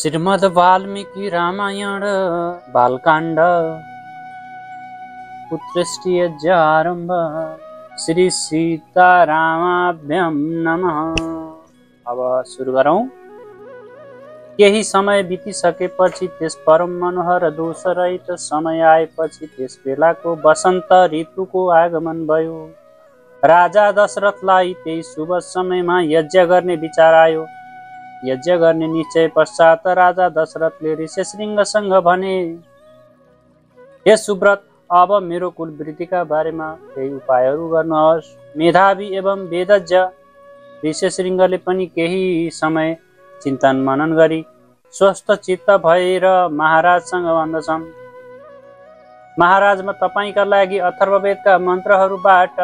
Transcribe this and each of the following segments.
श्रीमद् वाल्मीकि रामायण बालकांड पुत्रष्टियज्ञारंभ श्री सीतारामाभ्यं नमः। अब सुरु गरौं। केही समय बितिसकेपछि त्यस परम मनोहर दोषरहित समय आएपछि त्यस बेलाको वसन्त ऋतुको आगमन भयो। राजा दशरथलाई त्यही शुभ समयमा यज्ञ गर्ने विचार आयो। यज्ञ गर्ने निश्चय पश्चात राजा दशरथले ऋष्यशृङ्गसँग भने, हे सुब्रत, अब मेरो कुल वृद्धिका बारेमा केही उपायहरू गर्नुहोस्। मेधावी एवं वेदज्ञ ऋष्यशृङ्गले पनि केही समय चिन्तन मनन गरी स्वस्थ चित्त भएर महाराजसँग भन्दछन्, महाराज, म तपाईँका लागि अथर्ववेदका मन्त्रहरूबाट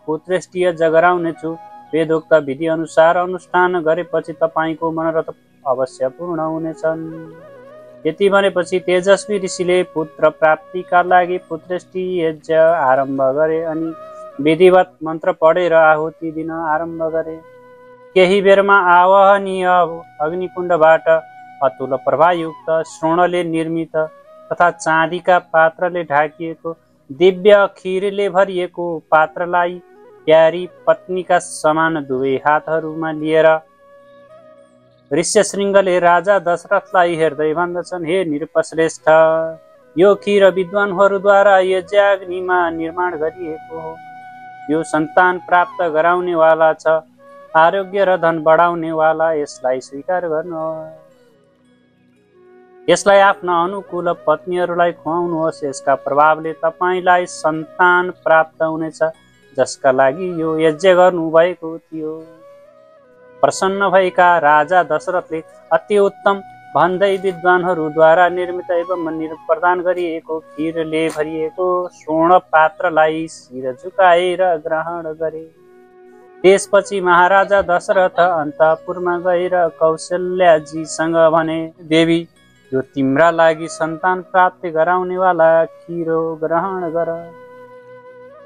पुत्रष्टि यज्ञ गराउनेछु। वेदोक्त विधि अनुसार अनुष्ठान गरेपछि तपाईँको मनोरथ अवश्य पूर्ण हुनेछन्। यति भनेपछि तेजस्वी ऋषिले पुत्र प्राप्तिका लागि पुत्रष्टि यज्ञ आरम्भ गरे अनि विधिवत मन्त्र पढेर आहुति दिन आरम्भ गरे। केही बेरमा आवाहनीय अग्निकुण्डबाट अतुल प्रभायुक्त स्वर्णले निर्मित तथा चाँदीका पात्रले ढाकिएको दिव्य खीरले भरिएको पात्रलाई प्यारी पत्नीका समान दुवै हातहरूमा लिएर ऋष्यशृङ्गले राजा दशरथलाई हेर्दै भन्दछन्, हे नृपश्रेष्ठ, यो खीर विद्वानहरूद्वारा यज्ञाग्निमा निर्माण गरिएको हो। यो सन्तान प्राप्त गराउनेवाला छ, आरोग्य र धन बढाउनेवाला। यसलाई स्वीकार गर्नुहोस्। यसलाई आफ्ना अनुकूल पत्नीहरूलाई खुवाउनुहोस्। यसका प्रभावले तपाईँलाई सन्तान प्राप्त हुनेछ, जसका लागि यो यज्ञ गर्नु भएको थियो। प्रसन्न भएका राजा दशरथले अति उत्तम भन्दै विद्वानहरूद्वारा निर्मित एवं प्रदान गरिएको खीरले भरिएको स्वर्ण पात्रलाई शिर झुकाएर ग्रहण गरे। त्यसपछि महाराजा दशरथ अन्तःपुरमा गएर कौशल्याजीसँग भने, देवी, यो तिम्रा लागि सन्तान प्राप्ति गराउनेवाला खीर ग्रहण गर।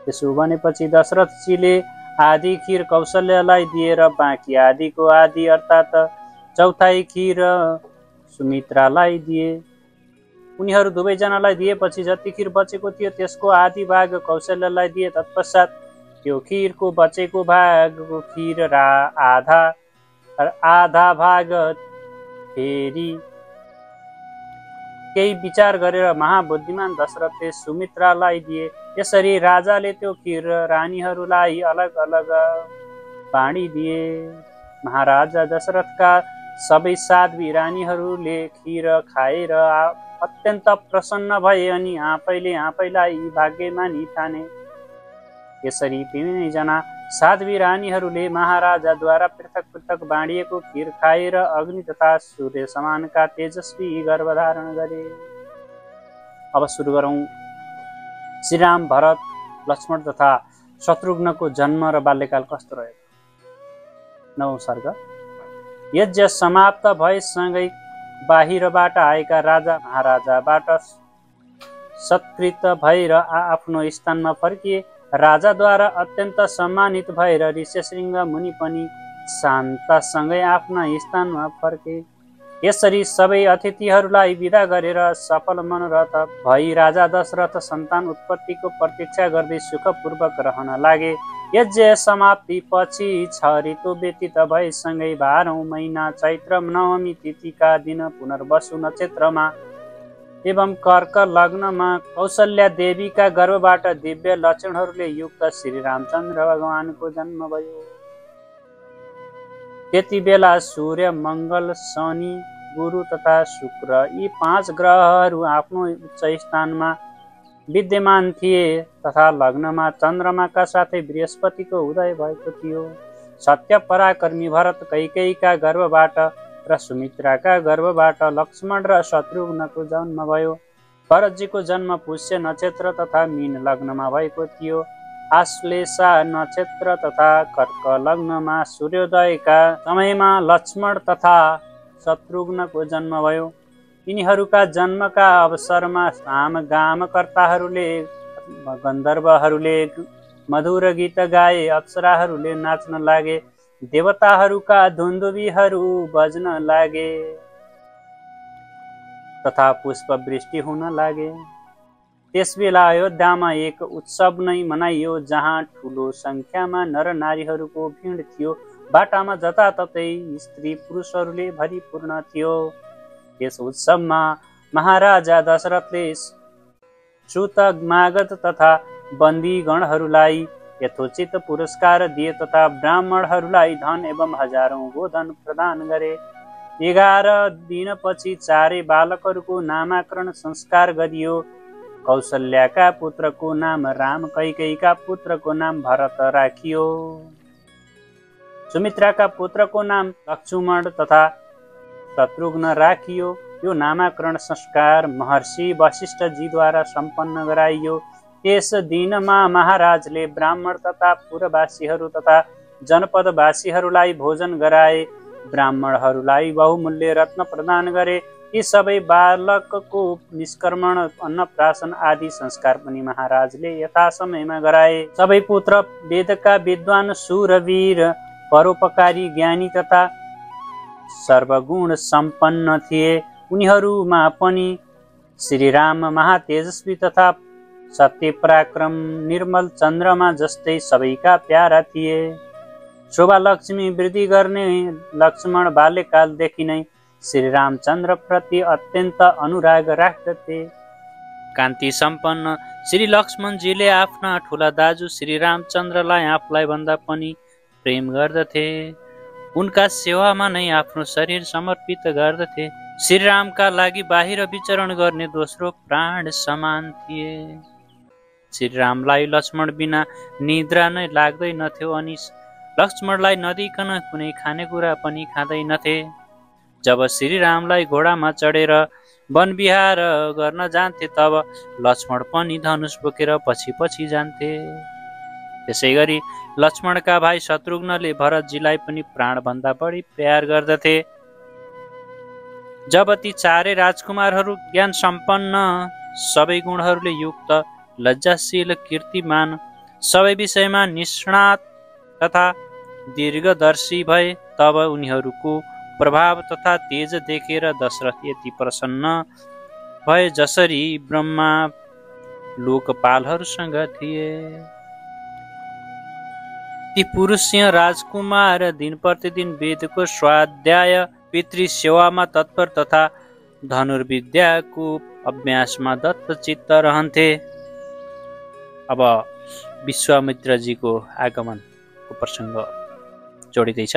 त्यसो भनेपछि दशरथजीले आधी खीर कौशल्यालाई दिएर बाँकी आधीको आधी अर्थात् चौथाइ खीर सुमित्रालाई दिए। उनीहरू दुवैजनालाई दिएपछि जति खीर बचेको थियो त्यसको आधी भाग कौशल्यालाई दिए। तत्पश्चात त्यो खीरको बचेको भागको खीर आधा भाग फेरि केही विचार गरेर महाबुद्धिमान दशरथले सुमित्रालाई दिए। यसरी राजाले त्यो खीर रानीहरूलाई अलग अलग बाँडिदिए। महाराजा दशरथका सबै साध्वी रानीहरूले खीर खाएर अत्यन्त प्रसन्न भए अनि आफैलाई भाग्यमानी ठाने। यसरी तीनैजना साध्वी रानीहरूले महाराजाद्वारा पृथक पृथक बाँडिएको खीर खाएर अग्नि तथा सूर्य समानका तेजस्वी गर्भधारण गरे। अब सुरु गरौं। श्रीराम, भरत, लक्ष्मण तथा शत्रुघ्नको जन्म र बाल्यकाल कस्तो रह्यो। 9औं सर्ग। यज्ञ समाप्त भएसँगै बाहिरबाट आएका राजा महाराजाबाट सत्कृत भएर आफ्नो स्थानमा फर्किए। राजाद्वारा अत्यन्त सम्मानित भएर ऋष्यशृङ्ग मुनि पनि शान्तसँगै आफ्ना स्थानमा फर्के। यसरी सबै अतिथिहरूलाई विदा गरेर सफल मनोरथ भई राजा दशरथ सन्तान उत्पत्तिको प्रतीक्षा गर्दै सुखपूर्वक रहन लागे। यज्ञ समाप्ति पछि 6 ऋतु व्यतीत भएसँगै 12औं महिना चैत्र नवमी तिथिका दिन पुनर्वसु नक्षत्रमा एवं कर्क लग्नमा कौशल्या देवीका गर्भबाट दिव्य लक्षणहरूले युक्त श्री रामचन्द्र भगवानको जन्म भयो। त्यति बेला सूर्य, मङ्गल, शनि, गुरु तथा शुक्र यी 5 ग्रहहरू आफ्नो उच्च स्थानमा विद्यमान थिए तथा लग्नमा चन्द्रमाका साथै बृहस्पतिको उदय भएको थियो। सत्य पराक्रमी भरत कैकेयीका गर्भबाट र सुमित्राका गर्भबाट लक्ष्मण र शत्रुघ्नको जन्म भयो। भरतजीको जन्म पुष्य नक्षत्र तथा मीन लग्नमा भएको थियो। आश्लेषा नक्षत्र तथा कर्क लग्नमा सूर्योदयका समयमा लक्ष्मण तथा शत्रुघ्नको जन्म भयो। यिनीहरूका जन्मका अवसरमा सामगामकर्ताहरूले गन्धर्वहरूले मधुर गीत गाए, अप्सराहरूले नाच्न लागे, देवताहरूका धुन्दुबीहरू बज्न लागे। तथा पुष्पवृष्टि हुन लागे। त्यसबेला अयोध्यामा एक उत्सव नै मनाइयो जहाँ ठुलो संख्यामा नर नारीहरूको भिड थियो। बाटामा जताततै स्त्री पुरुषहरूले भरिपूर्ण थियो। यस उत्सवमा महाराजा दशरथले श्रुतमागत तथा बन्दीगणहरूलाई यथोचित पुरस्कार दिए तथा ब्राह्मणहरूलाई धन एवं हजारौं गोधन प्रदान गरे। 11 दिनपछि चारै बालकहरूको नामाकरण संस्कार गरियो। कौशल्याका पुत्रको नाम राम, कैकेयीका पुत्रको नाम भरत राखियो। सुमित्राका पुत्रको नाम लक्ष्मण तथा शत्रुघ्न राखियो। यो नामाकरण संस्कार महर्षि वशिष्ठजीद्वारा सम्पन्न गराइयो। यस दिनमा महाराजले ब्राह्मण तथा पुरवासीहरू तथा जनपदवासीहरूलाई भोजन गराए। ब्राह्मणहरूलाई बहुमूल्य रत्न प्रदान गरे। यी सबै बालकको निष्कर्मण, अन्नप्राशन आदि संस्कार पनि महाराजले यथासमयमा गराए। सबै पुत्र वेदका विद्वान, शूरवीर, परोपकारी, ज्ञानी तथा सर्वगुण सम्पन्न थिए। उनीहरूमा पनि श्रीराम महातेजस्वी तथा सत्य पराक्रम, निर्मल चन्द्रमा जस्तै सबैका प्यारा थिए। शोभा लक्ष्मी वृद्धि गर्ने लक्ष्मण बाल्यकालदेखि नै श्री रामचन्द्र प्रति अत्यन्त अनुराग राख्दथे। कान्ति सम्पन्न श्री लक्ष्मणजीले आफ्ना ठुला दाजु श्री रामचन्द्रलाई आफूलाई भन्दा पनि प्रेम गर्दथे। उनका सेवामा नै आफ्नो शरीर समर्पित गर्दथे। श्रीरामका लागि बाहिर विचरण गर्ने दोस्रो प्राण समान थिए। श्रीरामलाई लक्ष्मण बिना निद्रा नै लाग्दैनथ्यो अनि लक्ष्मणलाई नदिकन कुनै खानेकुरा पनि खाँदैनथे। जब श्रीरामलाई घोडामा चढेर वनविहार गर्न जान्थे तब लक्ष्मण पनि धनुष बोकेर पछि पछि जान्थे। त्यसै गरी लक्ष्मणका भाइ शत्रुघ्नले भरतजीलाई पनि प्राणभन्दा बढी प्यार गर्दथे। जब ती चारै राजकुमारहरू ज्ञान सम्पन्न, सबै गुणहरूले युक्त, लज्जाशील, कीर्तिमान, सबै विषयमा निष्णात तथा दीर्घदर्शी भए तब उनीहरूको प्रभाव तथा तेज देखेर दशरथ यति प्रसन्न भए जसरी ब्रह्मा लोकपालहरूसँग थिए। ती पुरुष सिंह राजकुमार दिन प्रतिदिन वेदको स्वाध्याय, पितृ सेवामा तत्पर तथा धनुर्विद्याको अभ्यासमा दत्तचित्त रहन्थे। अब विश्वामित्रजीको आगमनको प्रसङ्ग जोडिँदैछ।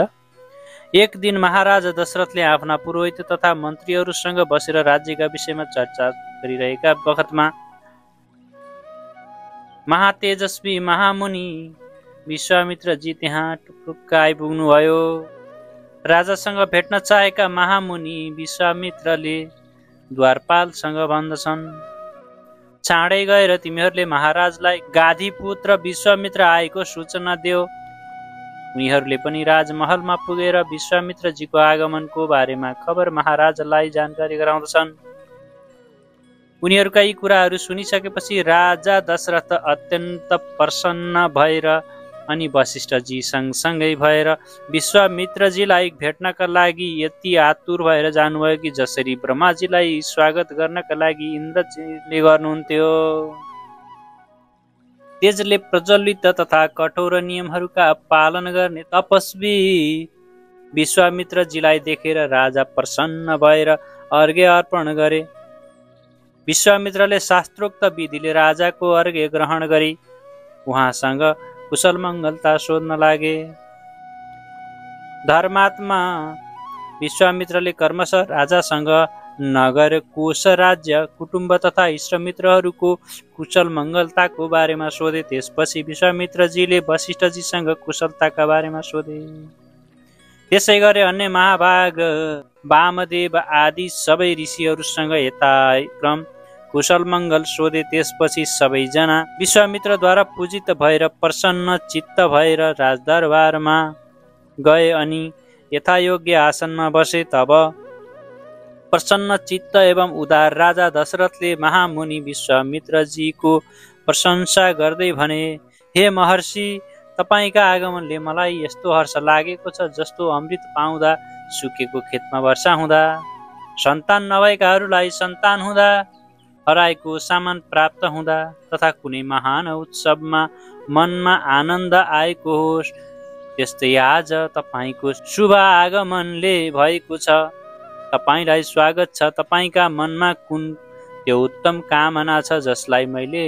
एक दिन महाराजा दशरथले आफ्ना पुरोहित तथा मन्त्रीहरूसँग बसेर राज्यका विषयमा चर्चा गरिरहेका बखतमा महातेजस्वी महामुनि विश्वामित्रजी त्यहाँ टुक्क आइपुग्नुभयो। राजासँग भेट्न चाहेका महामुनि विश्वामित्रले द्वारपालसँग भन्दछन्, चाँडै गएर तिमीहरूले महाराजलाई गाधीपुत्र विश्वामित्र आएको सूचना देऊ। उनीहरूले पनि राजमहलमा पुगेर विश्वामित्रजीको आगमनको बारेमा खबर महाराजलाई जानकारी गराउँदछन्। उनीहरूका यी कुराहरू सुनिसकेपछि राजा दशरथ अत्यन्त प्रसन्न भएर अनि वशिष्ठजी सँगसँगै भएर विश्वामित्रजीलाई भेट्नका लागि यति आतुर भएर जानुभयो कि जसरी ब्रह्माजीलाई स्वागत गर्नका लागि इन्द्रजीले गर्नुहुन्थ्यो। तेजले प्रज्वलित तथा कठोर नियमहरूका पालन गर्ने तपस्वी विश्वामित्रजीलाई देखेर राजा प्रसन्न भएर अर्घ्य अर्पण गरे। विश्वामित्रले शास्त्रोक्त विधिले राजाको अर्घ्य ग्रहण गरी उहाँसँग कुशल मङ्गलता सोध्न लागे। धर्मात्मा विश्वामित्रले कर्मशः राजासँग नगर, कोश, राज्य, कुटुम्ब तथा इष्टमित्रहरूको कुशल मङ्गलताको बारेमा सोधे। त्यसपछि विश्वामित्रजीले वशिष्ठजीसँग कुशलताका बारेमा सोधे। त्यसै गरी अन्य महाभाग वामदेव आदि सबै ऋषिहरूसँग यथाक्रम कुशल मङ्गल सोधे। त्यसपछि सबैजना विश्वामित्रद्वारा पूजित भएर प्रसन्न चित्त भएर राजदरबारमा गए अनि यथायोग्य आसनमा बसे। तब प्रसन्न चित्त एवं उदार राजा दशरथले महामुनि विश्वामित्रजीको प्रशंसा गर्दै भने, हे महर्षि, तपाईका आगमनले मलाई यस्तो हर्ष लागेको छ जस्तो अमृत पाउँदा सुकेको खेतमा वर्षा हुँदा। सन्तान नभएकाहरूलाई सन्तान हुँदा, हराएको सामान प्राप्त हुँदा तथा कुनै महान उत्सवमा मनमा आनन्द आएको होस्, त्यस्तै आज तपाईको शुभ आगमनले भएको छ। तपाईलाई स्वागत छ। तपाईका मनमा कुन त्यो उत्तम कामना छ जसलाई मैले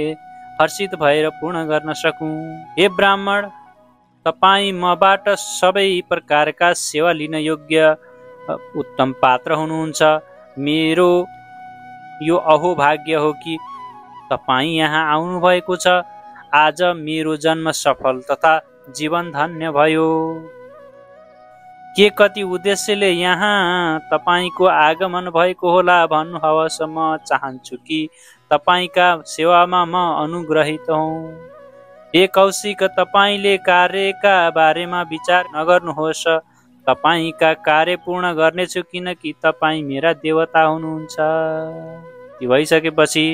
हर्षित भएर पूर्ण गर्न सकूं? हे ब्राह्मण, तपाई मबाट सबै प्रकारका सेवा लिन योग्य उत्तम पात्र हुनुहुन्छ। मेरो यो अहोभाग्य हो कि तपाई यहाँ आउनु भएको छ। आज मेरो जन्म सफल तथा जीवन धन्य भयो। के कति उद्देश्यले यहाँ तपाईको आगमन भएको होला भन्नुहोस्। म चाहन्छु कि तपाईका सेवामा म अनुग्रहित हूँ। हे कौशिक, तपाईले कार्यका बारेमा विचार नगर्नुहोस्। तपाईका कार्य पूर्ण गर्नेछु, किनकि तपाई मेरा देवता हुनुहुन्छ। ती भइसकेपछि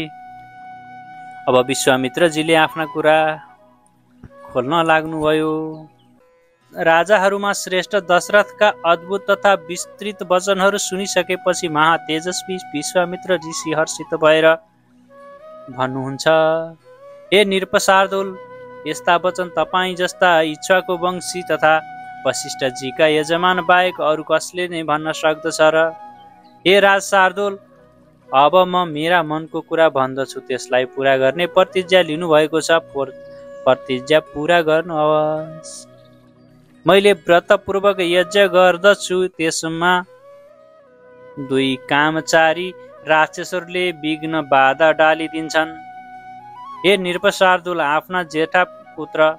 अब विश्वामित्रजीले आफ्ना कुरा खोल्न लाग्नुभयो। राजाहरूमा श्रेष्ठ दशरथका अद्भुत तथा विस्तृत वचनहरू सुनिसकेपछि महातेजस्वी विश्वामित्र ऋषि हर्षित भएर भन्नुहुन्छ, हे नृपशार्दूल, यस्ता वचन तपाईँ जस्ता इच्छाको वंशी तथा वशिष्ठजीका यजमान बाहेक अरू कसले नै भन्न सक्दछ र? हे राज शार्दूल, अब म मेरा मनको कुरा भन्दछु, त्यसलाई पूरा गर्ने प्रतिज्ञा लिनुभएको छ। प्रतिज्ञा पूरा गर्नुहोस्। मैले व्रतपूर्वक यज्ञ गर्दछु, त्यसमा 2 कामचारी राक्षसहरूले विघ्न बाधा डालिदिन्छन्। हे नृपशार्दूल, आफ्ना जेठा पुत्र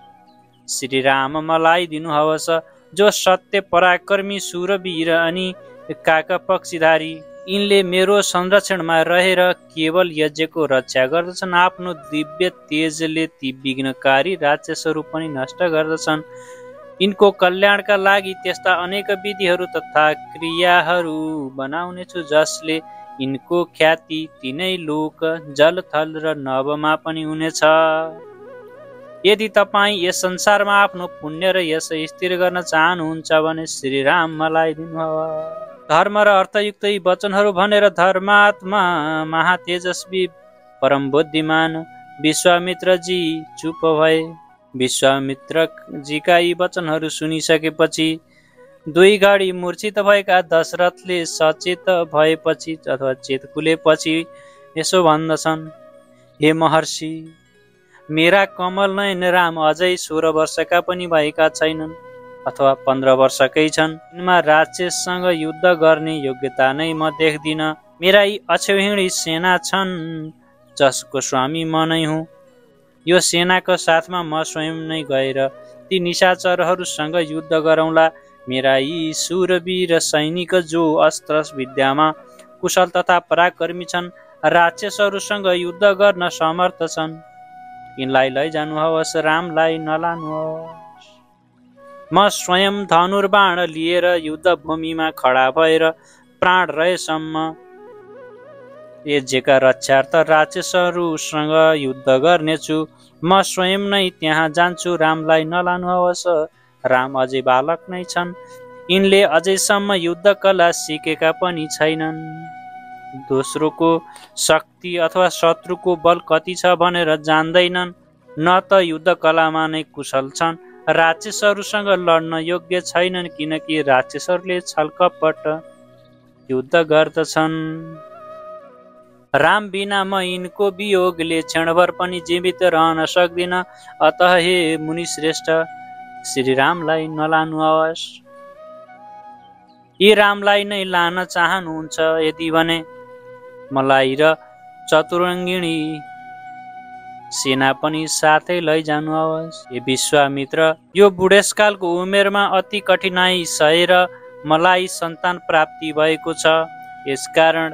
श्रीराम मलाई दिनुहोस्, जो सत्य पराक्रमी शूरवीर अनि काका पक्षीधारी। यिनले मेरो संरक्षणमा रहेर केवल यज्ञको रक्षा गर्दछन्। आफ्नो दिव्य तेजले ती विघ्नकारी राक्षसहरू पनि नष्ट गर्दछन्। यिनको कल्याणका लागि त्यस्ता अनेक विधिहरू तथा क्रियाहरू बनाउनेछु, जसले यिनको ख्याति तीनै लोक, जल, थल र नभमा पनि हुनेछ। यदि तपाईँ यस संसारमा आफ्नो पुण्य र यश स्थिर गर्न चाहनुहुन्छ भने श्रीराम मलाई दिनुहोस्। धर्म र अर्थयुक्त यी वचनहरू भनेर धर्मात्मा महातेजस्वी परम बुद्धिमान विश्वामित्रजी चुप भए। विश्वामित्रजीका यी वचनहरू सुनिसकेपछि 2 घडी मूर्छित भएका दशरथले सचेत भएपछि अथवा चेत खुलेपछि यसो भन्दछन्, हे महर्षि, मेरा कमल नयन राम अझै 16 वर्षका पनि भएका छैनन् अथवा 15 वर्षकै छन्। यिनमा राक्षससँग युद्ध गर्ने योग्यता नै म देख्दिन। मेरा यी अक्षौहिणी सेना छन्, जसको स्वामी म नै हुँ। यो सेनाको साथमा म स्वयं नै गएर ती निशाचरहरूसँग युद्ध गरौँला। मेरा यी शूरवीर सैनिक जो अस्त्र विद्यामा कुशल तथा पराक्रमी छन्, राक्षसहरूसँग युद्ध गर्न समर्थ छन्। यिनलाई लैजानुहोस्, रामलाई नलानुहोस्। म स्वयं धनुर्बाण लिएर युद्ध भूमिमा खडा भएर प्राण रहेसम्म यज्ञका रक्षार्थ राक्षसहरूसँग युद्ध गर्नेछु। म स्वयं नै त्यहाँ जान्छु, रामलाई नलानुहोस्। राम अझै बालक नै छन्। यिनले अझैसम्म युद्ध कला सिकेका पनि छैनन्। दोस्रोको शक्ति अथवा शत्रुको बल कति छ भनेर जान्दैनन्, न त युद्ध कलामा नै कुशल छन्। राक्षसहरूसँग लड्न योग्य छैनन्, किनकि राक्षसहरूले छलकपट युद्ध गर्दछन्। राम बिना म यिनको वियोगले क्षणभर पनि जीवित रहन सक्दिन। अतः हे मुनिश्रेष्ठ, श्रीरामलाई नलानुहोस्। यी रामलाई नै लान चाहनुहुन्छ यदि भने मलाई र चतुरङ्गिणी सेना पनि साथै लैजानुहोस्। हे विश्वामित्र, यो बुढेसकालको उमेरमा अति कठिनाई सहेर मलाई सन्तान प्राप्ति भएको छ। यसकारण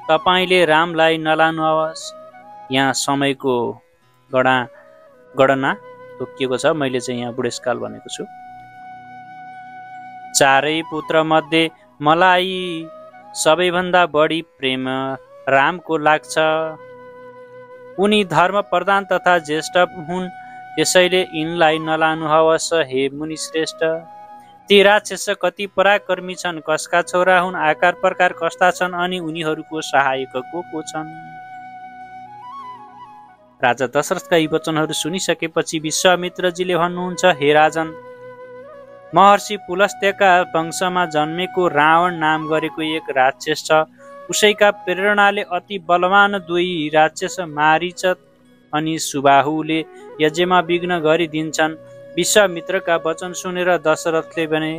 तपाईले रामलाई नलानुहोस्। यहाँ समयको गणना तोकिएको छ, मैले चाहिँ यहाँ बुढेसकाल भनेको छु। 4 पुत्र मध्ये मलाई सबैभन्दा बढी प्रेम रामको लाग्छ। उनी धर्म प्रधान तथा ज्येष्ठ हुन्, त्यसैले यिनलाई नलानुहोस्। हे मुनिश्रेष्ठ, ती राक्षस कति पराक्रमी छन्, कसका छोरा हुन्, आकार प्रकार कस्ता छन्, अनि उनीहरूको सहायक को छन्। राजा दशरथका यी वचनहरू सुनिसकेपछि विश्वामित्रजीले भन्नुहुन्छ, हे राजन, महर्षि पुलस्त्यका वंशमा जन्मेको रावण नाम गरेको एक राक्षस छ। उसैका प्रेरणाले अति बलवान दुई राक्षस मारीच अनि सुबाहुले यज्ञमा विघ्न गरिदिन्छन्। विश्वामित्रका वचन सुनेर दशरथले भने,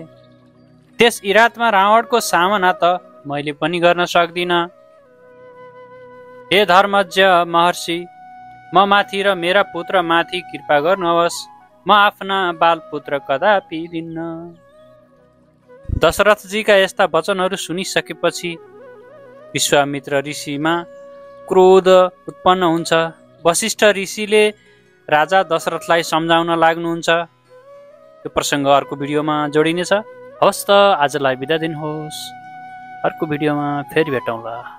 त्यस इरातमा रावणको सामना त मैले पनि गर्न सक्दिन। हे धर्मज्ञ महर्षि, म माथि र मेरा पुत्र माथि कृपा गर्नुहोस्। म आफ्ना बालपुत्र कदापि दिन्न। दशरथजीका यस्ता वचनहरू सुनिसकेपछि विश्वामित्र ऋषिमा क्रोध उत्पन्न हुन्छ। वशिष्ठ ऋषिले राजा दशरथलाई सम्झाउन लाग्नुहुन्छ। यो प्रसङ्ग अर्को भिडियोमा जोडिनेछ। हवस् त आजलाई बिदा दिनुहोस्। अर्को भिडियोमा फेरि भेटौँला।